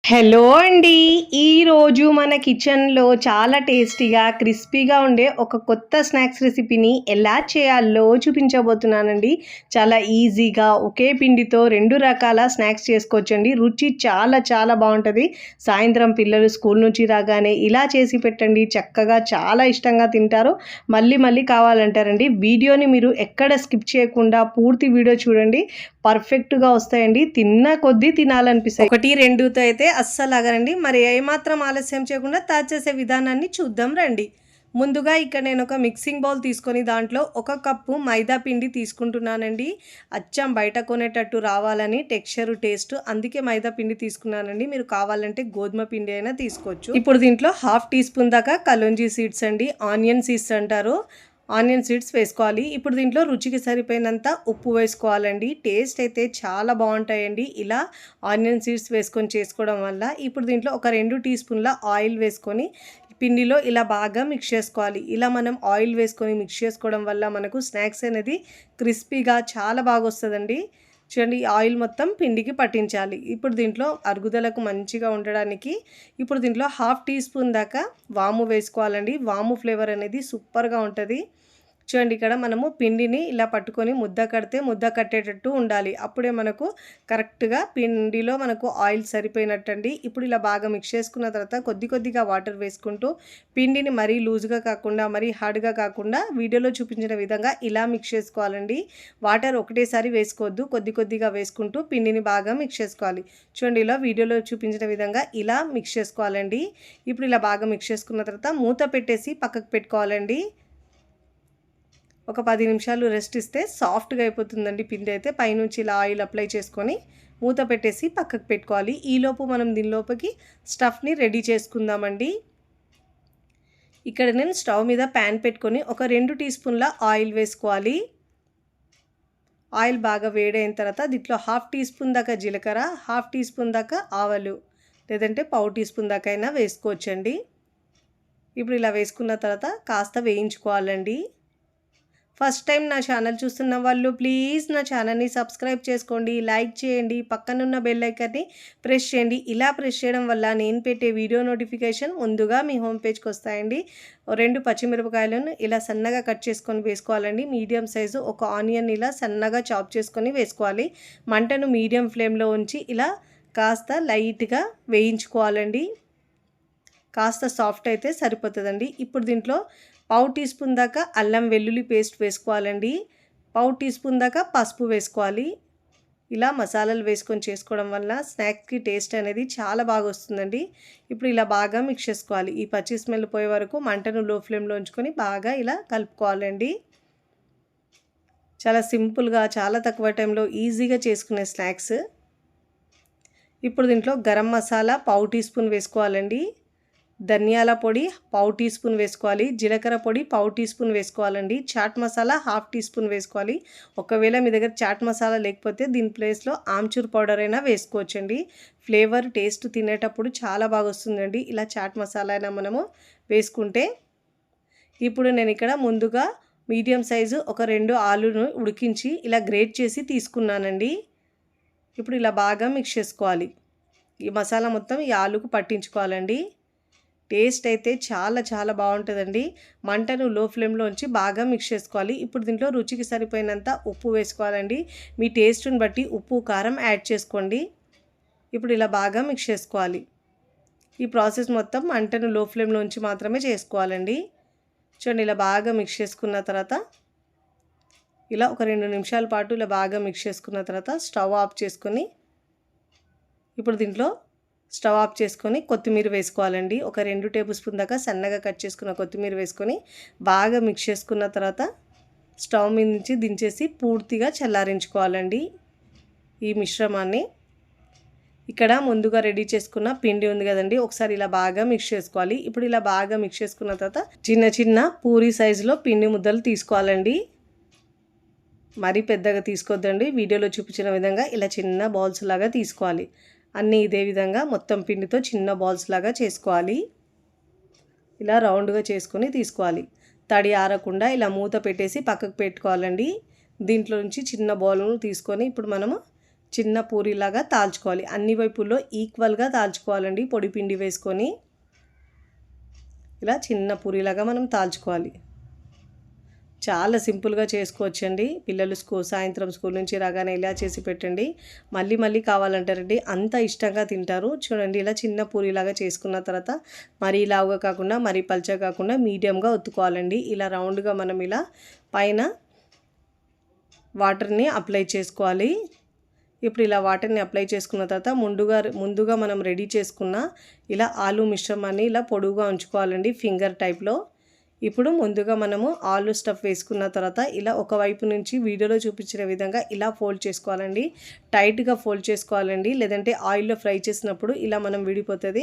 Hello అండి. ఈరోజు మన కిచెన్‌లో చాలా టేస్టీగా, క్రిస్పీగా ఉండే ఒక కొత్త స్నాక్స్ రెసిపీని ఎలా చేయాలో చూపించబోతున్నానండి. చాలా ఈజీగా ఒకే పిండితో 2 రకాల స్నాక్స్ చేసుకోవచ్చండి. రుచి చాలా చాలా బావుంటది. సాయంత్రం పిల్లలు స్కూల్ నుంచి రాగానే ఇలా చేసి పెట్టండి. చక్కగా చాలా ఇష్టంగా తింటారు. మళ్ళీ మళ్ళీ కావాలంటారండి. వీడియోని మీరు ఎక్కడ స్కిప్ చేయకుండా పూర్తి వీడియో చూడండి. పర్ఫెక్ట్‌గా వస్తాయండి. తిన్న కొద్దీ తినాలనిపిస్తాయి. 1, 2తో అయితే అస్సలాగరండి. మరి ఏమాత్రం ఆలస్యం చేయకుండా తయారు చేసే విధానాన్ని చూద్దాం రండి. ముందుగా ఇక్కడ నేను ఒక మిక్సింగ్ బౌల్ తీసుకొని దాంట్లో 1 కప్పు మైదా పిండి తీసుకుంటున్నానండి. అచ్చం బయట కొనేటట్టు రావాలని టెక్స్చరు, టేస్ట్ అందుకే మైదా పిండి తీసుకున్నానండి. మీరు కావాలంటే గోధుమ పిండి అయినా తీసుకోవచ్చు. ఇప్పుడు దీంట్లో 1/2 టీ స్పూన్ దాకా కలోంజీ సీడ్స్ అండి, ఆనియన్ సీడ్స్ అంటారు. ఆనియన్ సీడ్స్ వేసుకోవాలి. ఇప్పుడు దీంట్లో రుచికి సరిపోయినంత ఉప్పు వేసుకోవాలండి. టేస్ట్ అయితే చాలా బాగుంటాయండి ఇలా ఆనియన్ సీడ్స్ వేసుకొని చేసుకోవడం వల్ల. ఇప్పుడు దీంట్లో ఒక 2 టీ స్పూన్ల ఆయిల్ వేసుకొని పిండిలో ఇలా బాగా మిక్స్ చేసుకోవాలి. ఇలా మనం ఆయిల్ వేసుకొని మిక్స్ చేసుకోవడం వల్ల మనకు స్నాక్స్ అనేది క్రిస్పీగా చాలా బాగా వస్తుందండి. చూడండి, ఆయిల్ మొత్తం పిండికి పట్టించాలి. ఇప్పుడు దీంట్లో అరుగుదలకు మంచిగా ఉండడానికి ఇప్పుడు దీంట్లో 1/2 టీ స్పూన్ దాకా వాము వేసుకోవాలండి. వాము ఫ్లేవర్ అనేది సూపర్గా ఉంటుంది. చూడండి, ఇక్కడ మనము పిండిని ఇలా పట్టుకొని ముద్ద కడితే ముద్ద కట్టేటట్టు ఉండాలి. అప్పుడే మనకు కరెక్ట్గా పిండిలో మనకు ఆయిల్ సరిపోయినట్టండి. ఇప్పుడు ఇలా బాగా మిక్స్ చేసుకున్న తర్వాత కొద్ది కొద్దిగా వాటర్ వేసుకుంటూ పిండిని మరీ లూజ్గా కాకుండా మరీ హార్డ్గా కాకుండా వీడియోలో చూపించిన విధంగా ఇలా మిక్స్ చేసుకోవాలండి. వాటర్ ఒకటేసారి వేసుకోవద్దు, కొద్ది కొద్దిగా వేసుకుంటూ పిండిని బాగా మిక్స్ చేసుకోవాలి. చూడండి, ఇలా వీడియోలో చూపించిన విధంగా ఇలా మిక్స్ చేసుకోవాలండి. ఇప్పుడు ఇలా బాగా మిక్స్ చేసుకున్న తర్వాత మూత పెట్టేసి పక్కకు పెట్టుకోవాలండి. ఒక 10 నిమిషాలు రెస్ట్ ఇస్తే సాఫ్ట్గా అయిపోతుందండి పిండి అయితే. పైనుంచి ఇలా ఆయిల్ అప్లై చేసుకొని మూత పెట్టేసి పక్కకు పెట్టుకోవాలి. ఈలోపు మనం దీనిలోపకి స్టఫ్ని రెడీ చేసుకుందామండి. ఇక్కడ నేను స్టవ్ మీద ప్యాన్ పెట్టుకొని ఒక 2 టీ స్పూన్ల ఆయిల్ వేసుకోవాలి. ఆయిల్ బాగా వేడైన తర్వాత దీంట్లో 1/2 టీ స్పూన్ దాకా జీలకర్ర, 1/2 టీ స్పూన్ దాకా ఆవాలు, లేదంటే 1/4 టీ స్పూన్ దాకా అయినా వేసుకోవచ్చండి. ఇప్పుడు ఇలా వేసుకున్న తర్వాత కాస్త వేయించుకోవాలండి. ఫస్ట్ టైం నా ఛానల్ చూస్తున్న వాళ్ళు ప్లీజ్ నా ఛానల్ని సబ్స్క్రైబ్ చేసుకోండి, లైక్ చేయండి, పక్కనున్న బెల్ ఐకాన్ని ప్రెస్ చేయండి. ఇలా ప్రెస్ చేయడం వల్ల నేను పెట్టే వీడియో నోటిఫికేషన్ ముందుగా మీ హోమ్ పేజ్కి వస్తాయండి. 2 పచ్చిమిరపకాయలను ఇలా సన్నగా కట్ చేసుకొని వేసుకోవాలండి. మీడియం సైజు ఒక ఆనియన్ ఇలా సన్నగా చాప్ చేసుకొని వేసుకోవాలి. మంటను మీడియం ఫ్లేమ్లో ఉంచి ఇలా కాస్త లైట్గా వేయించుకోవాలండి. కాస్త సాఫ్ట్ అయితే సరిపోతుందండి. ఇప్పుడు దీంట్లో 1/4 టీ స్పూన్ దాకా అల్లం వెల్లుల్లి పేస్ట్ వేసుకోవాలండి. 1/4 టీ స్పూన్ దాకా పసుపు వేసుకోవాలి. ఇలా మసాలాలు వేసుకొని చేసుకోవడం వల్ల స్నాక్స్కి టేస్ట్ అనేది చాలా బాగా వస్తుందండి. ఇప్పుడు ఇలా బాగా మిక్స్ చేసుకోవాలి. ఈ పచ్చి స్మెల్ పోయే వరకు మంటను లో ఫ్లేమ్లో ఉంచుకొని బాగా ఇలా కలుపుకోవాలండి. చాలా సింపుల్గా, చాలా తక్కువ టైంలో ఈజీగా చేసుకునే స్నాక్స్. ఇప్పుడు దీంట్లో గరం మసాలా 1/4 టీ స్పూన్ వేసుకోవాలండి. ధనియాల పొడి 1/4 టీ స్పూన్ వేసుకోవాలి. జీలకర్ర పొడి 1/4 టీ స్పూన్ వేసుకోవాలండి. చాట్ మసాలా 1/2 టీ స్పూన్ వేసుకోవాలి. ఒకవేళ మీ దగ్గర చాట్ మసాలా లేకపోతే దీని ప్లేస్లో ఆమ్చూర్ పౌడర్ అయినా వేసుకోవచ్చండి. ఫ్లేవర్, టేస్ట్ తినేటప్పుడు చాలా బాగా వస్తుందండి ఇలా చాట్ మసాలా అయినా మనము వేసుకుంటే. ఇప్పుడు నేను ఇక్కడ ముందుగా మీడియం సైజు ఒక 2 ఆలును ఉడికించి ఇలా గ్రేట్ చేసి తీసుకున్నానండి. ఇప్పుడు ఇలా బాగా మిక్స్ చేసుకోవాలి. ఈ మసాలా మొత్తం ఈ ఆలుకు పట్టించుకోవాలండి. టేస్ట్ అయితే చాలా చాలా బాగుంటుందండి. మంటను లో ఫ్లేమ్లో ఉంచి బాగా మిక్స్ చేసుకోవాలి. ఇప్పుడు దీంట్లో రుచికి సరిపోయినంత ఉప్పు వేసుకోవాలండి. మీ టేస్ట్ని బట్టి ఉప్పు, కారం యాడ్ చేసుకోండి. ఇప్పుడు ఇలా బాగా మిక్స్ చేసుకోవాలి. ఈ ప్రాసెస్ మొత్తం మంటను లో ఫ్లేమ్లో ఉంచి మాత్రమే చేసుకోవాలండి. చూడండి, ఇలా బాగా మిక్స్ చేసుకున్న తర్వాత ఇలా ఒక 2 నిమిషాల పాటు ఇలా బాగా మిక్స్ చేసుకున్న తర్వాత స్టవ్ ఆఫ్ చేసుకొని ఇప్పుడు దీంట్లో స్టవ్ ఆఫ్ చేసుకొని కొత్తిమీర వేసుకోవాలండి. ఒక 2 టేబుల్ స్పూన్ దాకా సన్నగా కట్ చేసుకున్న కొత్తిమీర వేసుకొని బాగా మిక్స్ చేసుకున్న తర్వాత స్టవ్ మీద నుంచి దించేసి పూర్తిగా చల్లారించుకోవాలండి ఈ మిశ్రమాన్ని. ఇక్కడ ముందుగా రెడీ చేసుకున్న పిండి ఉంది కదండి, ఒకసారి ఇలా బాగా మిక్స్ చేసుకోవాలి. ఇప్పుడు ఇలా బాగా మిక్స్ చేసుకున్న తర్వాత చిన్న చిన్న పూరి సైజులో పిండి ముద్దలు తీసుకోవాలండి. మరీ పెద్దగా తీసుకోవద్దండి. వీడియోలో చూపించిన విధంగా ఇలా చిన్న బాల్స్ లాగా తీసుకోవాలి. అన్నీ ఇదే విధంగా మొత్తం పిండితో చిన్న బాల్స్ లాగా చేసుకోవాలి. ఇలా రౌండ్గా చేసుకొని తీసుకోవాలి. తడి ఆరకుండా ఇలా మూత పెట్టేసి పక్కకు పెట్టుకోవాలండి. దీంట్లో నుంచి చిన్న బౌల్ను తీసుకొని ఇప్పుడు మనము చిన్న పూరిలాగా తాల్చుకోవాలి. అన్ని వైపుల్లో ఈక్వల్గా తాల్చుకోవాలండి. పొడి పిండి వేసుకొని ఇలా చిన్న పూరిలాగా మనం తాల్చుకోవాలి. చాలా సింపుల్గా చేసుకోవచ్చండి. పిల్లలు సాయంత్రం స్కూల్ నుంచి రాగానే ఇలా చేసి పెట్టండి. మళ్ళీ మళ్ళీ కావాలంటారండి, అంత ఇష్టంగా తింటారు. చూడండి, ఇలా చిన్న పూరిలాగా చేసుకున్న తర్వాత మరీ లావుగా కాకుండా మరీ పల్చగా కాకుండా మీడియంగా ఒత్తుకోవాలండి. ఇలా రౌండ్గా మనం ఇలా పైన వాటర్ని అప్లై చేసుకోవాలి. ఇప్పుడు ఇలా వాటర్ని అప్లై చేసుకున్న తర్వాత ముందుగా మనం రెడీ చేసుకున్న ఇలా ఆలు మిశ్రమాన్ని ఇలా పొడువుగా ఉంచుకోవాలండి, ఫింగర్ టైప్లో. ఇప్పుడు ముందుగా మనము ఆలు స్టఫ్ వేసుకున్న తర్వాత ఇలా ఒకవైపు నుంచి వీడియోలో చూపించిన విధంగా ఇలా ఫోల్డ్ చేసుకోవాలండి. టైట్గా ఫోల్డ్ చేసుకోవాలండి, లేదంటే ఆయిల్లో ఫ్రై చేసినప్పుడు ఇలా మనం విడిపోతుంది.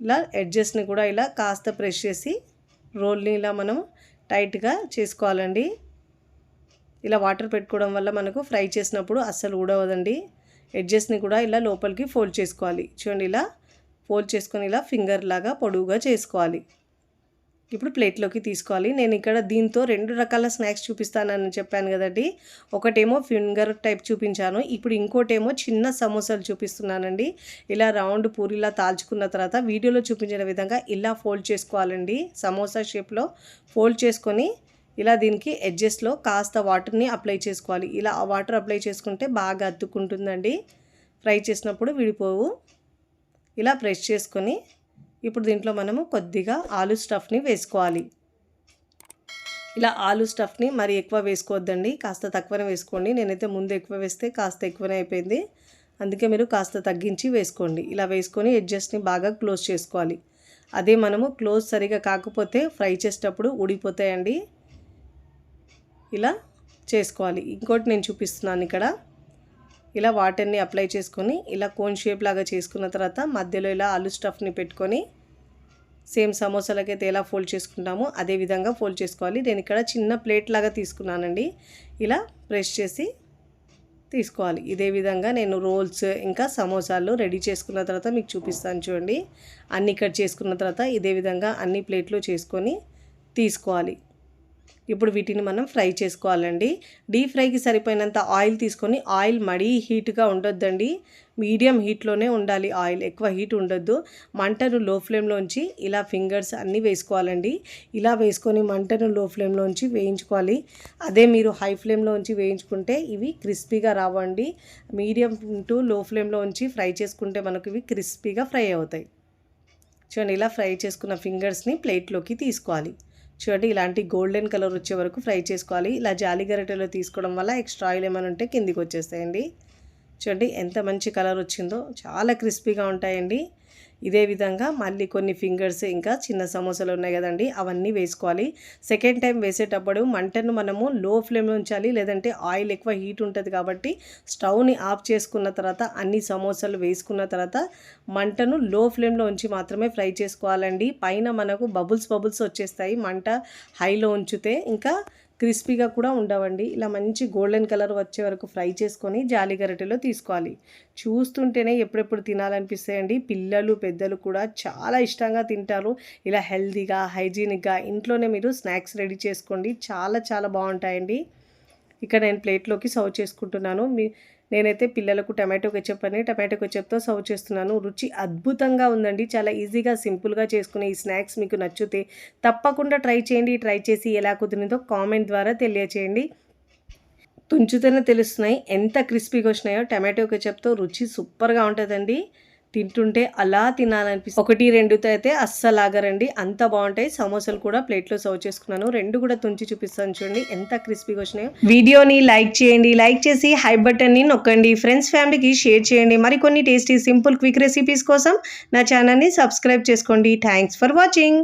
ఇలా ఎడ్జెస్ని కూడా ఇలా కాస్త ప్రెస్ చేసి రోల్ని ఇలా మనం టైట్గా చేసుకోవాలండి. ఇలా వాటర్ పెట్టుకోవడం వల్ల మనకు ఫ్రై చేసినప్పుడు అస్సలు ఊడవదండి. ఎడ్జెస్ని కూడా ఇలా లోపలికి ఫోల్డ్ చేసుకోవాలి. చూడండి, ఇలా ఫోల్డ్ చేసుకొని ఇలా ఫింగర్ లాగా పొడవుగా చేసుకోవాలి. ఇప్పుడు ప్లేట్లోకి తీసుకోవాలి. నేను ఇక్కడ దీంతో 2 రకాల స్నాక్స్ చూపిస్తానని చెప్పాను కదండి. ఒకటేమో ఫింగర్ టైప్ చూపించాను, ఇప్పుడు ఇంకోటేమో చిన్న సమోసాలు చూపిస్తున్నానండి. ఇలా రౌండ్ పూరిలా తాల్చుకున్న తర్వాత వీడియోలో చూపించిన విధంగా ఇలా ఫోల్డ్ చేసుకోవాలండి. సమోసా షేప్లో ఫోల్డ్ చేసుకొని ఇలా దీనికి ఎడ్జెస్లో కాస్త వాటర్ని అప్లై చేసుకోవాలి. ఇలా ఆ వాటర్ అప్లై చేసుకుంటే బాగా అతుక్కుంటుందండి, ఫ్రై చేసినప్పుడు విడిపోవు. ఇలా ప్రెస్ చేసుకొని ఇప్పుడు దీంట్లో మనము కొద్దిగా ఆలు స్టఫ్ని వేసుకోవాలి. ఇలా ఆలు స్టఫ్ని మరి ఎక్కువ వేసుకోవద్దండి, కాస్త తక్కువనే వేసుకోండి. నేనైతే ముందు ఎక్కువ వేస్తే కాస్త ఎక్కువనే అయిపోయింది, అందుకే మీరు కాస్త తగ్గించి వేసుకోండి. ఇలా వేసుకొని ఎడ్జెస్ని బాగా క్లోజ్ చేసుకోవాలి. అదే మనము క్లోజ్ సరిగా కాకపోతే ఫ్రై చేసేటప్పుడు ఊడిపోతాయండి. ఇలా చేసుకోవాలి. ఇంకోటి నేను చూపిస్తున్నాను ఇక్కడ. ఇలా వాటర్ని అప్లై చేసుకొని ఇలా కోన్ షేప్ లాగా చేసుకున్న తర్వాత మధ్యలో ఇలా ఆలు స్టఫ్ని పెట్టుకొని సేమ్ సమోసాలకైతే ఎలా ఫోల్డ్ చేసుకుంటామో అదే విధంగా ఫోల్డ్ చేసుకోవాలి. నేను ఇక్కడ చిన్న ప్లేట్ లాగా తీసుకున్నానండి. ఇలా ప్రెస్ చేసి తీసుకోవాలి. ఇదే విధంగా నేను రోల్స్ ఇంకా సమోసాలు రెడీ చేసుకున్న తర్వాత మీకు చూపిస్తాను. చూడండి, అన్నీ కట్ చేసుకున్న తర్వాత ఇదే విధంగా అన్ని ప్లేట్లు చేసుకొని తీసుకోవాలి. ఇప్పుడు వీటిని మనం ఫ్రై చేసుకోవాలండి. డీప్ ఫ్రైకి సరిపోయినంత ఆయిల్ తీసుకొని, ఆయిల్ మరీ హీట్గా ఉండొద్దండి, మీడియం హీట్లోనే ఉండాలి. ఆయిల్ ఎక్కువ హీట్ ఉండొద్దు. మంటను లో ఫ్లేమ్లోంచి ఇలా ఫింగర్స్ అన్నీ వేసుకోవాలండి. ఇలా వేసుకొని మంటను లో ఫ్లేమ్లోంచి వేయించుకోవాలి. అదే మీరు హై ఫ్లేమ్లో ఉంచి వేయించుకుంటే ఇవి క్రిస్పీగా రావండి. మీడియం టు లో ఫ్లేమ్లో ఉంచి ఫ్రై చేసుకుంటే మనకు ఇవి క్రిస్పీగా ఫ్రై అవుతాయి. చూడండి, ఇలా ఫ్రై చేసుకున్న ఫింగర్స్ని ప్లేట్లోకి తీసుకోవాలి. చూడండి, ఇలాంటి గోల్డెన్ కలర్ వచ్చే వరకు ఫ్రై చేసుకోవాలి. ఇలా జాలి గరిటెలో తీసుకోవడం వల్ల ఎక్స్ట్రా ఆయిల్ ఏమైనా ఉంటే కిందికి వచ్చేస్తాయండి. చూడండి ఎంత మంచి కలర్ వచ్చిందో, చాలా క్రిస్పీగా ఉంటాయండి. ఇదే విధంగా మళ్ళీ కొన్ని ఫింగర్స్ ఇంకా చిన్న సమోసాలు ఉన్నాయి కదండి, అవన్నీ వేసుకోవాలి. సెకండ్ టైం వేసేటప్పుడు మంటను మనము లో ఫ్లేమ్లో ఉంచాలి, లేదంటే ఆయిల్ ఎక్కువ హీట్ ఉంటుంది కాబట్టి స్టవ్ని ఆఫ్ చేసుకున్న తర్వాత అన్ని సమోసాలు వేసుకున్న తర్వాత మంటను లో ఫ్లేమ్లో ఉంచి మాత్రమే ఫ్రై చేసుకోవాలండి. పైన మనకు బబుల్స్ వచ్చేస్తాయి మంట హైలో ఉంచితే, ఇంకా క్రిస్పీగా కూడా ఉండవండి. ఇలా మంచి గోల్డెన్ కలర్ వచ్చే వరకు ఫ్రై చేసుకొని జాలి గరిటెలో తీసుకోవాలి. చూస్తుంటేనే ఎప్పుడెప్పుడు తినాలనిపిస్తాయండి. పిల్లలు పెద్దలు కూడా చాలా ఇష్టంగా తింటారు. ఇలా హెల్తీగా హైజీనిక్గా ఇంట్లోనే మీరు స్నాక్స్ రెడీ చేసుకోండి, చాలా చాలా బాగుంటాయండి. ఇక్కడ నేను ప్లేట్లోకి సర్వ్ చేసుకుంటున్నాను. నేనైతే పిల్లలకు టమాటో కెచప్తో సర్వ్ చేస్తున్నాను. రుచి అద్భుతంగా ఉందండి. చాలా ఈజీగా సింపుల్గా చేసుకునే ఈ స్నాక్స్ మీకు నచ్చితే తప్పకుండా ట్రై చేయండి. ట్రై చేసి ఎలా కుదిరిందో కామెంట్ ద్వారా తెలియచేయండి. తుంచుతూనే తెలుస్తున్నాయి ఎంత క్రిస్పీగా వచ్చినాయో. టమాటో కెచప్తో రుచి సూపర్గా ఉంటుందండి. తింటుంటే అలా తినాలనిపిస్తుంది. 1-2తో అయితే అస్సలు ఆగరండి, అంత బాగుంటాయి. సమోసాలు కూడా ప్లేట్లో సర్వ్ చేసుకున్నాను. 2 కూడా తుంచి చూపిస్తాను, చూడండి ఎంత క్రిస్పీగా వచ్చినాయో. వీడియోని లైక్ చేయండి, లైక్ చేసి హై బటన్ని నొక్కండి. ఫ్రెండ్స్ ఫ్యామిలీకి షేర్ చేయండి. మరికొన్ని టేస్టీ సింపుల్ క్విక్ రెసిపీస్ కోసం నా ఛానల్ని సబ్స్క్రైబ్ చేసుకోండి. Thanks for watching.